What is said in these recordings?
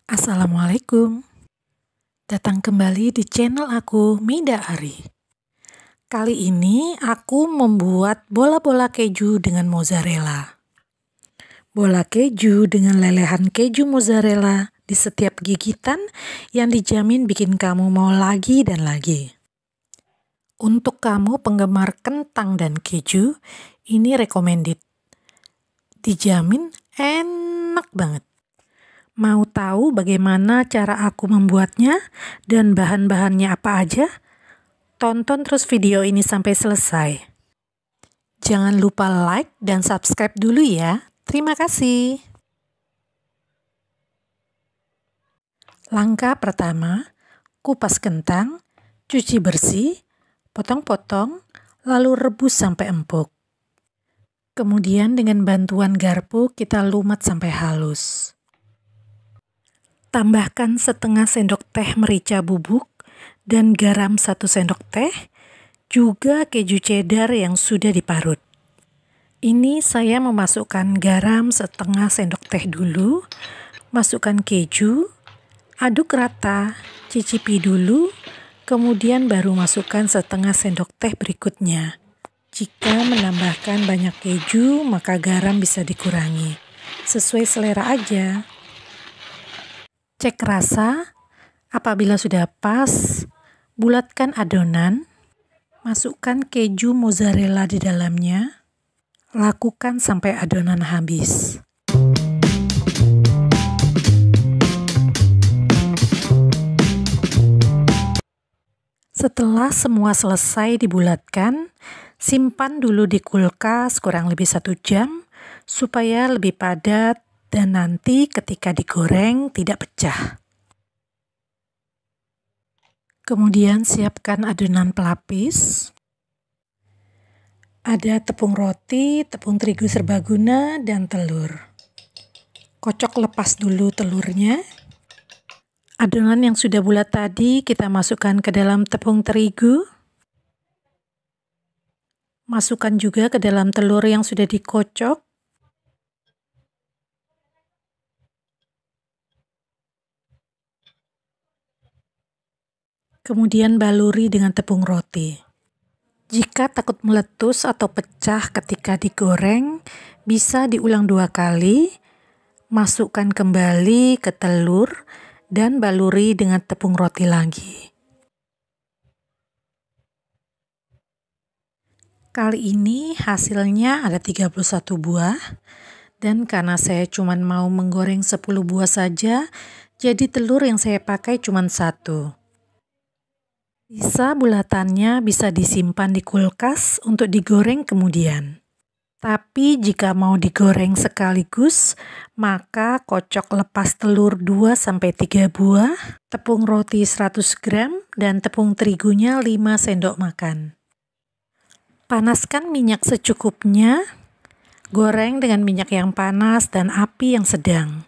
Assalamualaikum. Datang kembali di channel aku, Mida Ari. Kali ini aku membuat bola-bola keju dengan mozzarella. Bola keju dengan lelehan keju mozzarella di setiap gigitan yang dijamin bikin kamu mau lagi dan lagi. Untuk kamu penggemar kentang dan keju, ini recommended. Dijamin enak banget. Mau tahu bagaimana cara aku membuatnya dan bahan-bahannya apa aja? Tonton terus video ini sampai selesai. Jangan lupa like dan subscribe dulu ya. Terima kasih. Langkah pertama, kupas kentang, cuci bersih, potong-potong, lalu rebus sampai empuk. Kemudian dengan bantuan garpu kita lumat sampai halus. Tambahkan setengah sendok teh merica bubuk dan garam 1 sendok teh, juga keju cheddar yang sudah diparut. Ini saya memasukkan garam setengah sendok teh dulu, masukkan keju, aduk rata, cicipi dulu, kemudian baru masukkan setengah sendok teh berikutnya. Jika menambahkan banyak keju, maka garam bisa dikurangi. Sesuai selera aja. Cek rasa, apabila sudah pas, bulatkan adonan, masukkan keju mozzarella di dalamnya, lakukan sampai adonan habis. Setelah semua selesai dibulatkan, simpan dulu di kulkas kurang lebih 1 jam, supaya lebih padat dan nanti ketika digoreng tidak pecah. Kemudian siapkan adonan pelapis. Ada tepung roti, tepung terigu serbaguna, dan telur. Kocok lepas dulu telurnya. Adonan yang sudah bulat tadi kita masukkan ke dalam tepung terigu. Masukkan juga ke dalam telur yang sudah dikocok. Kemudian baluri dengan tepung roti. Jika takut meletus atau pecah ketika digoreng, bisa diulang 2 kali, masukkan kembali ke telur, dan baluri dengan tepung roti lagi. Kali ini hasilnya ada 31 buah, dan karena saya cuma mau menggoreng 10 buah saja, jadi telur yang saya pakai cuma 1. Sisa bulatannya bisa disimpan di kulkas untuk digoreng kemudian. Tapi jika mau digoreng sekaligus, maka kocok lepas telur 2-3 buah, tepung roti 100 gram, dan tepung terigunya 5 sendok makan. Panaskan minyak secukupnya, goreng dengan minyak yang panas dan api yang sedang.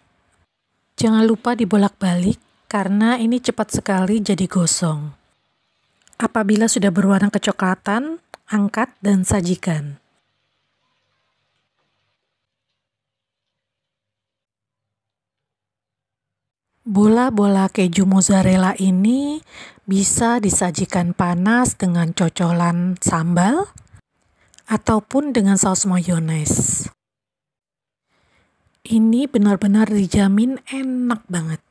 Jangan lupa dibolak-balik karena ini cepat sekali jadi gosong. Apabila sudah berwarna kecoklatan, angkat dan sajikan. Bola-bola keju mozzarella ini bisa disajikan panas dengan cocolan sambal ataupun dengan saus mayones. Ini benar-benar dijamin enak banget.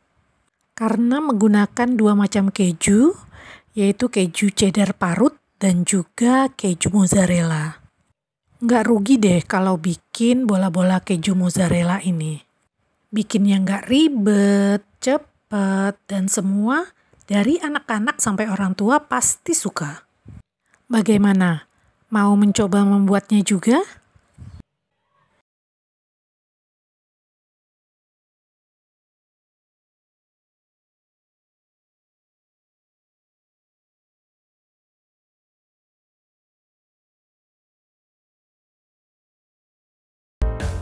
Karena menggunakan 2 macam keju, yaitu keju cheddar parut dan juga keju mozzarella. Nggak rugi deh kalau bikin bola-bola keju mozzarella ini. Bikinnya nggak ribet, cepet, dan semua dari anak-anak sampai orang tua pasti suka. Bagaimana? Mau mencoba membuatnya juga?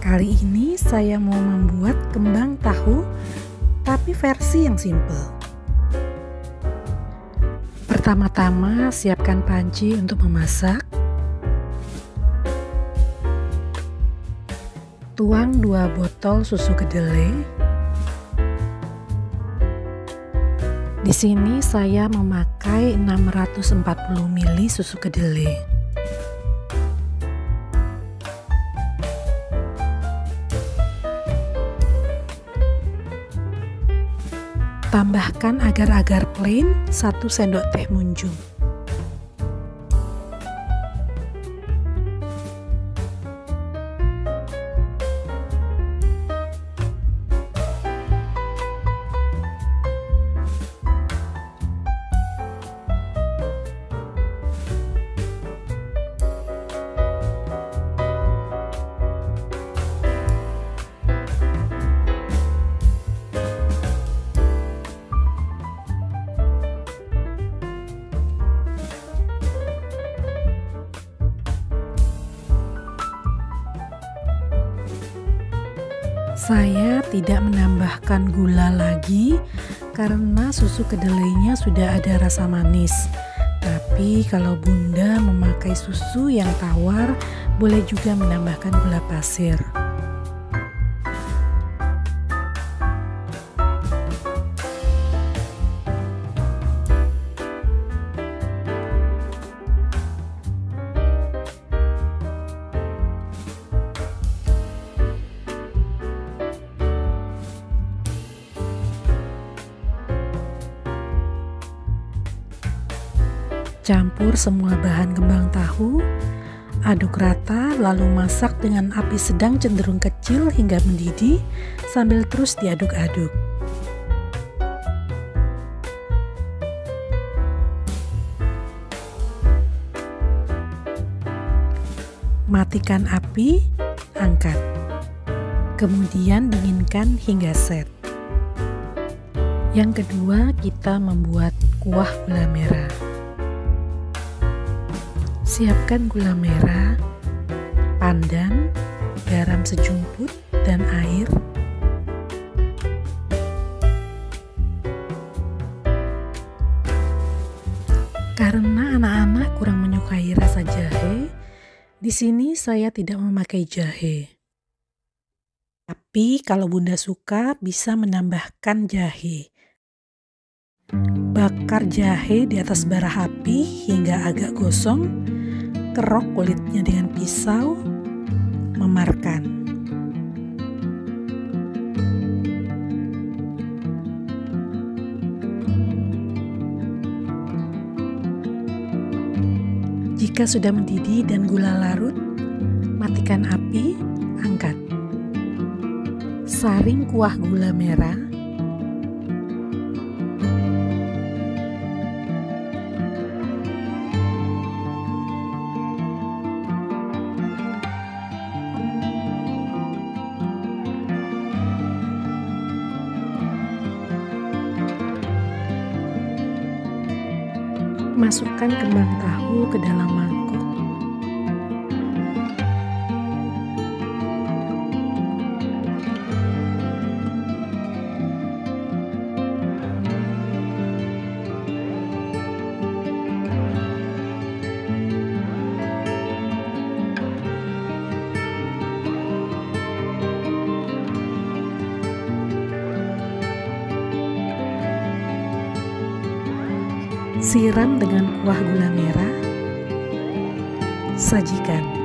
Kali ini saya mau membuat kembang tahu, tapi versi yang simple. Pertama-tama siapkan panci untuk memasak. Tuang 2 botol susu kedelai. Di sini saya memakai 640 ml susu kedelai. Tambahkan agar-agar plain 1 sendok teh munjung. Saya tidak menambahkan gula lagi karena susu kedelainya sudah ada rasa manis. Tapi kalau Bunda memakai susu yang tawar, boleh juga menambahkan gula pasir. Campur semua bahan kembang tahu, aduk rata lalu masak dengan api sedang cenderung kecil hingga mendidih sambil terus diaduk-aduk. Matikan api, angkat. Kemudian dinginkan hingga set. Yang kedua, kita membuat kuah gula merah. Siapkan gula merah, pandan, garam sejumput, dan air. Karena anak-anak kurang menyukai rasa jahe, di sini saya tidak memakai jahe. Tapi kalau Bunda suka, bisa menambahkan jahe. Bakar jahe di atas bara api hingga agak gosong. Kerok kulitnya dengan pisau, memarkan. Jika sudah mendidih dan gula larut, matikan api, angkat. Saring kuah gula merah. Masukkan kembang tahu ke dalam mangkok. Siram dengan kuah gula merah, sajikan.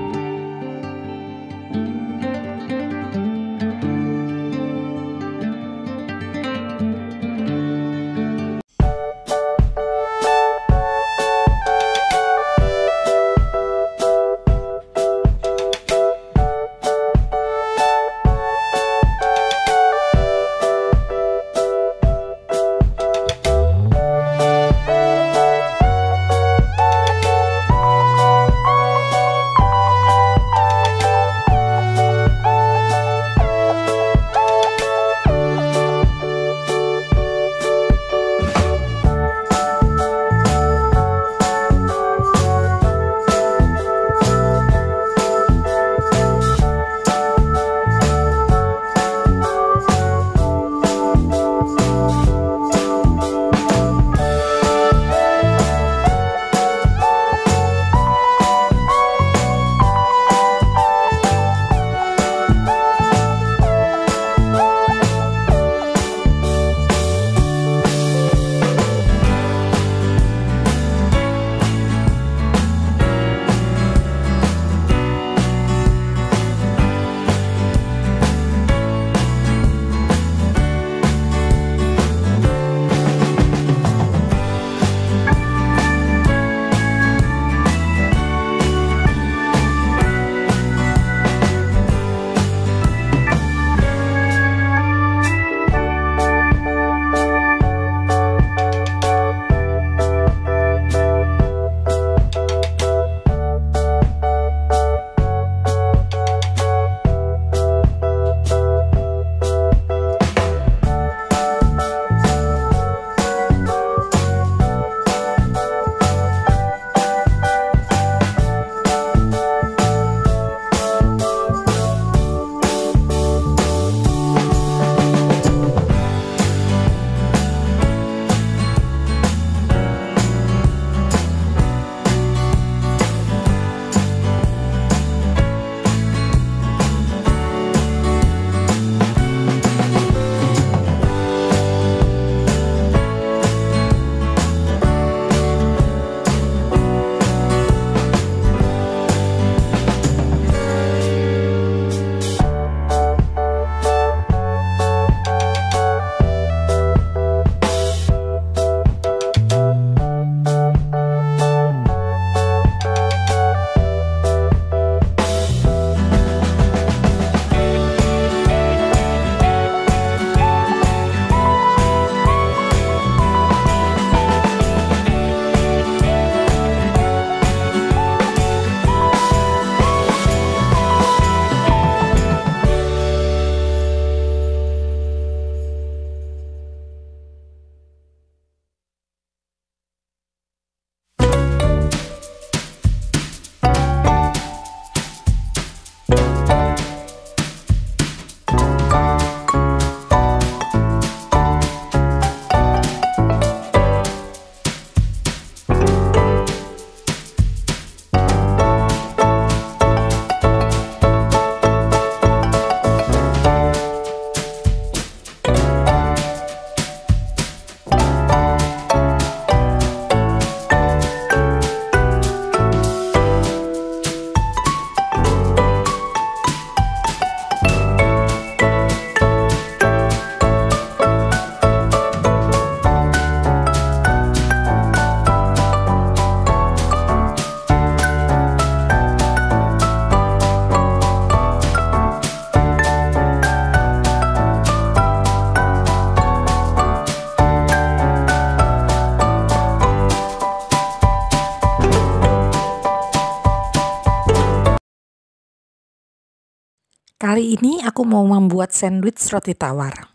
Kali ini aku mau membuat sandwich roti tawar.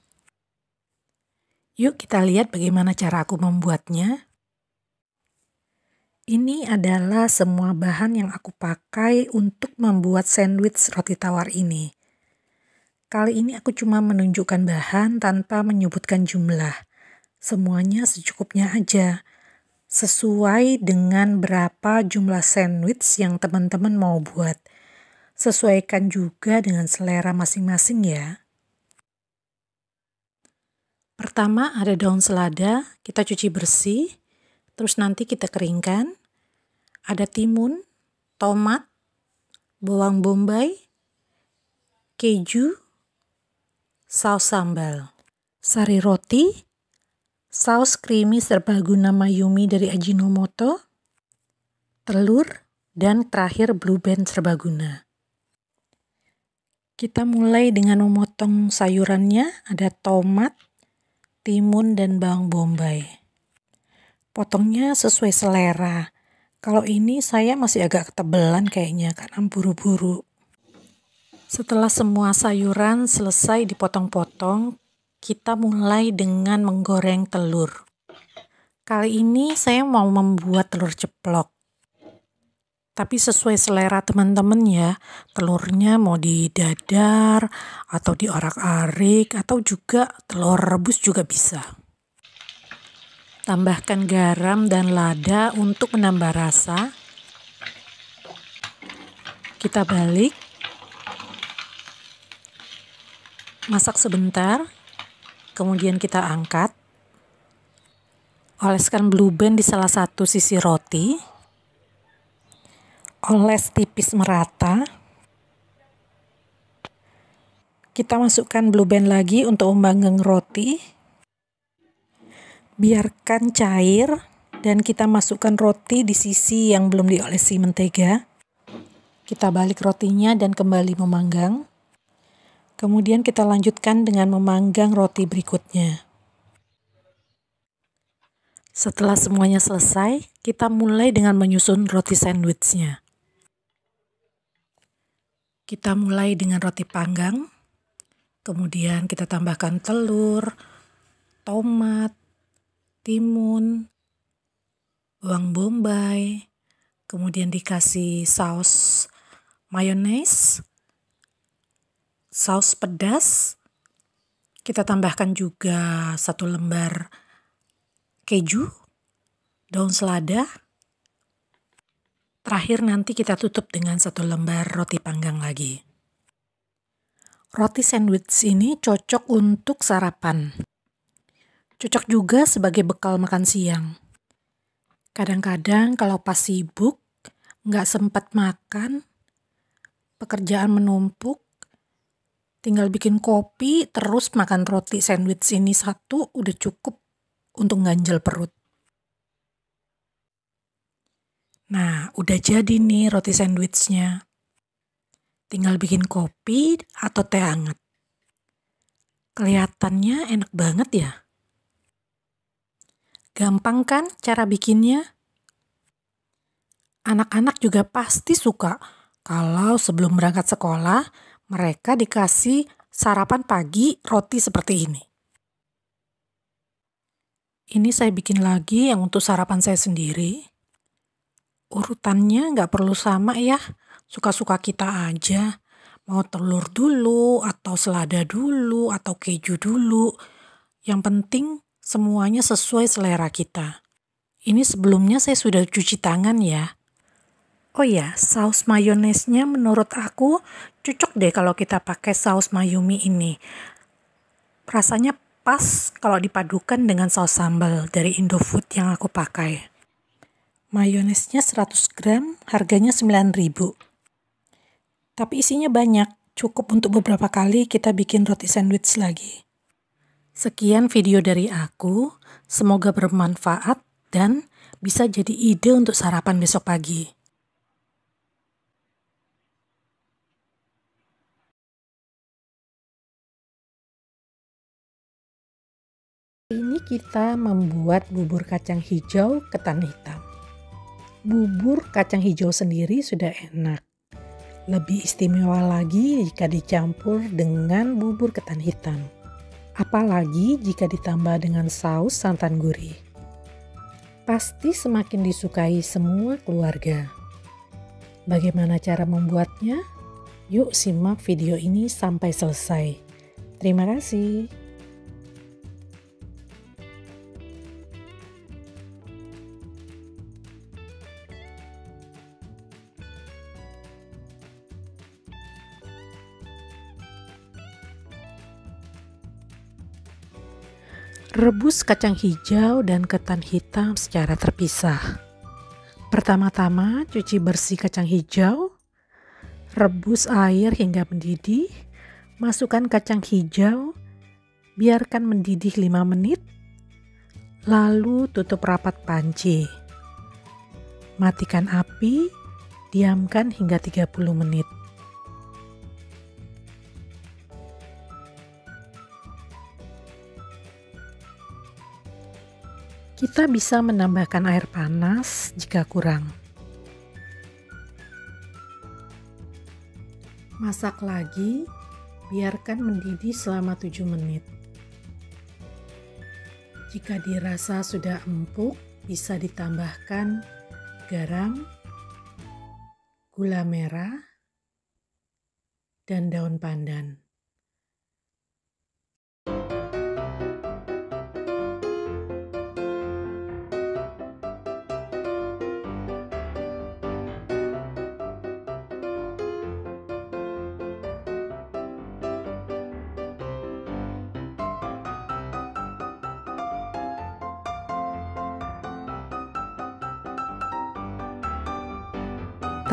Yuk kita lihat bagaimana cara aku membuatnya. Ini adalah semua bahan yang aku pakai untuk membuat sandwich roti tawar ini. Kali ini aku cuma menunjukkan bahan tanpa menyebutkan jumlah. Semuanya secukupnya aja. Sesuai dengan berapa jumlah sandwich yang teman-teman mau buat. Sesuaikan juga dengan selera masing-masing ya. Pertama ada daun selada, kita cuci bersih, terus nanti kita keringkan. Ada timun, tomat, bawang bombay, keju, saus sambal, sari roti, saus creamy serbaguna mayumi dari Ajinomoto, telur, dan terakhir Blue Band serbaguna. Kita mulai dengan memotong sayurannya, ada tomat, timun, dan bawang bombay. Potongnya sesuai selera. Kalau ini saya masih agak ketebelan kayaknya karena buru-buru. Setelah semua sayuran selesai dipotong-potong, kita mulai dengan menggoreng telur. Kali ini saya mau membuat telur ceplok. Tapi sesuai selera teman-teman ya, telurnya mau didadar atau diorak-arik atau juga telur rebus juga bisa. Tambahkan garam dan lada untuk menambah rasa. Kita balik. Masak sebentar, kemudian kita angkat. Oleskan Blue Band di salah satu sisi roti. Oles tipis merata. Kita masukkan Blue Band lagi untuk memanggang roti. Biarkan cair dan kita masukkan roti di sisi yang belum diolesi mentega. Kita balik rotinya dan kembali memanggang. Kemudian kita lanjutkan dengan memanggang roti berikutnya. Setelah semuanya selesai, kita mulai dengan menyusun roti sandwichnya. Kita mulai dengan roti panggang, kemudian kita tambahkan telur, tomat, timun, bawang bombay, kemudian dikasih saus mayones, saus pedas, kita tambahkan juga 1 lembar keju, daun selada. Terakhir nanti kita tutup dengan 1 lembar roti panggang lagi. Roti sandwich ini cocok untuk sarapan. Cocok juga sebagai bekal makan siang. Kadang-kadang kalau pas sibuk, nggak sempat makan, pekerjaan menumpuk, tinggal bikin kopi, terus makan roti sandwich ini satu, udah cukup untuk ganjel perut. Nah, udah jadi nih roti sandwichnya. Tinggal bikin kopi atau teh hangat. Kelihatannya enak banget ya. Gampang kan cara bikinnya? Anak-anak juga pasti suka kalau sebelum berangkat sekolah, mereka dikasih sarapan pagi roti seperti ini. Ini saya bikin lagi yang untuk sarapan saya sendiri. Urutannya nggak perlu sama ya, suka-suka kita aja. Mau telur dulu, atau selada dulu, atau keju dulu. Yang penting semuanya sesuai selera kita. Ini sebelumnya saya sudah cuci tangan ya. Oh ya, saus mayonesnya menurut aku cocok deh kalau kita pakai saus mayumi ini. Rasanya pas kalau dipadukan dengan saus sambal dari Indofood yang aku pakai. Mayonesnya 100 gram, harganya 9.000. Tapi isinya banyak, cukup untuk beberapa kali kita bikin roti sandwich lagi. Sekian video dari aku, semoga bermanfaat dan bisa jadi ide untuk sarapan besok pagi. Ini kita membuat bubur kacang hijau ketan hitam. Bubur kacang hijau sendiri sudah enak. Lebih istimewa lagi jika dicampur dengan bubur ketan hitam. Apalagi jika ditambah dengan saus santan gurih. Pasti semakin disukai semua keluarga. Bagaimana cara membuatnya? Yuk simak video ini sampai selesai. Terima kasih. Rebus kacang hijau dan ketan hitam secara terpisah. Pertama-tama cuci bersih kacang hijau, rebus air hingga mendidih, masukkan kacang hijau, biarkan mendidih 5 menit, lalu tutup rapat panci. Matikan api, diamkan hingga 30 menit. Kita bisa menambahkan air panas jika kurang. Masak lagi, biarkan mendidih selama 7 menit. Jika dirasa sudah empuk, bisa ditambahkan garam, gula merah, dan daun pandan.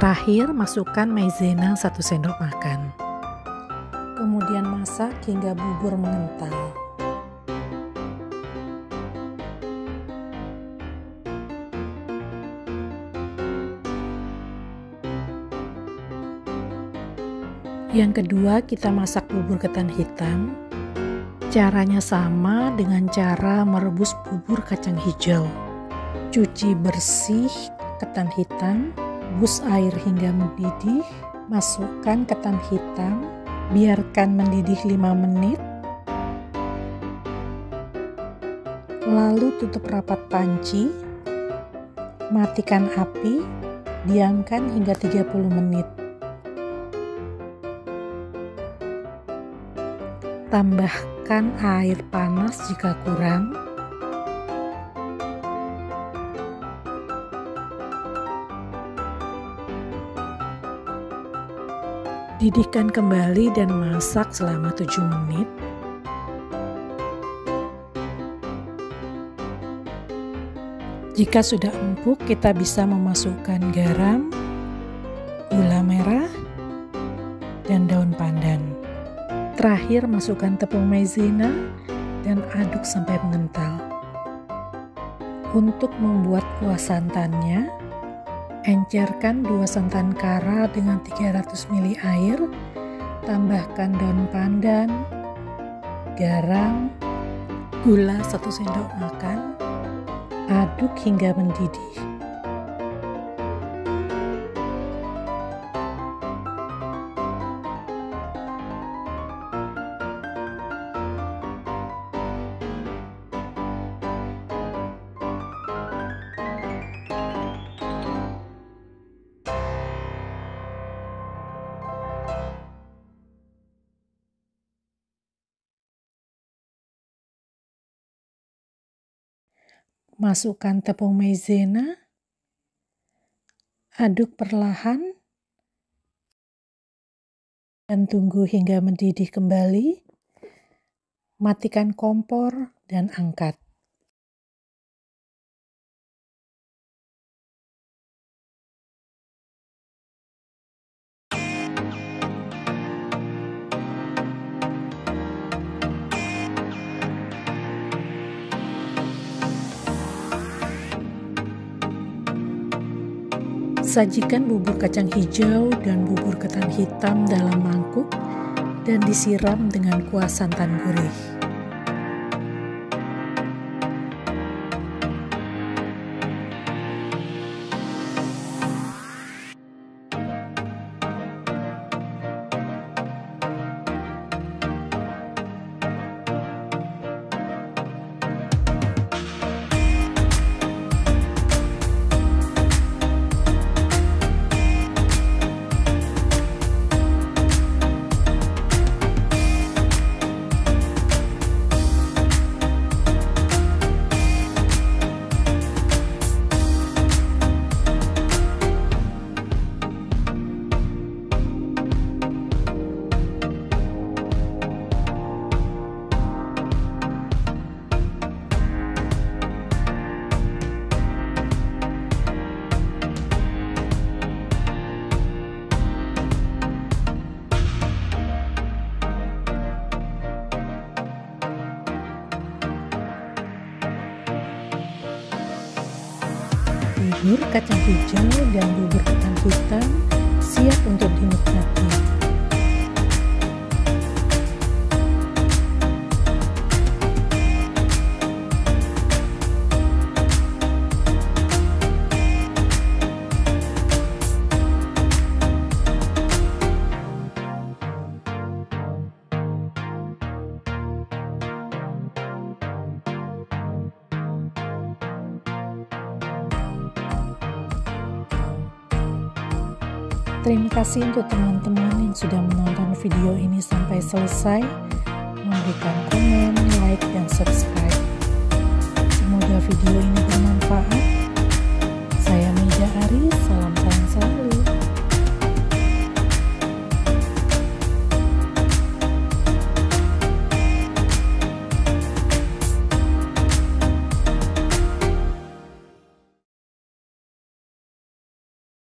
Terakhir, masukkan maizena 1 sendok makan. Kemudian masak hingga bubur mengental. Yang kedua, kita masak bubur ketan hitam. Caranya sama dengan cara merebus bubur kacang hijau. Cuci bersih ketan hitam, rebus air hingga mendidih, masukkan ketan hitam, biarkan mendidih 5 menit, lalu tutup rapat panci, matikan api, diamkan hingga 30 menit. Tambahkan air panas jika kurang. Didihkan kembali dan masak selama 7 menit. Jika sudah empuk, kita bisa memasukkan garam, gula merah, dan daun pandan. Terakhir, masukkan tepung maizena dan aduk sampai mengental. Untuk membuat kuah santannya, encerkan 2 santan kara dengan 300 ml air, tambahkan daun pandan, garam, gula 1 sendok makan, aduk hingga mendidih. Masukkan tepung maizena, aduk perlahan, dan tunggu hingga mendidih kembali. Matikan kompor dan angkat. Sajikan bubur kacang hijau dan bubur ketan hitam dalam mangkuk dan disiram dengan kuah santan gurih. bubur kacang hijau dan bubur ketan hitam siap untuk dinikmati. Terima kasih untuk teman-teman yang sudah menonton video ini sampai selesai, memberikan komen, like, dan subscribe.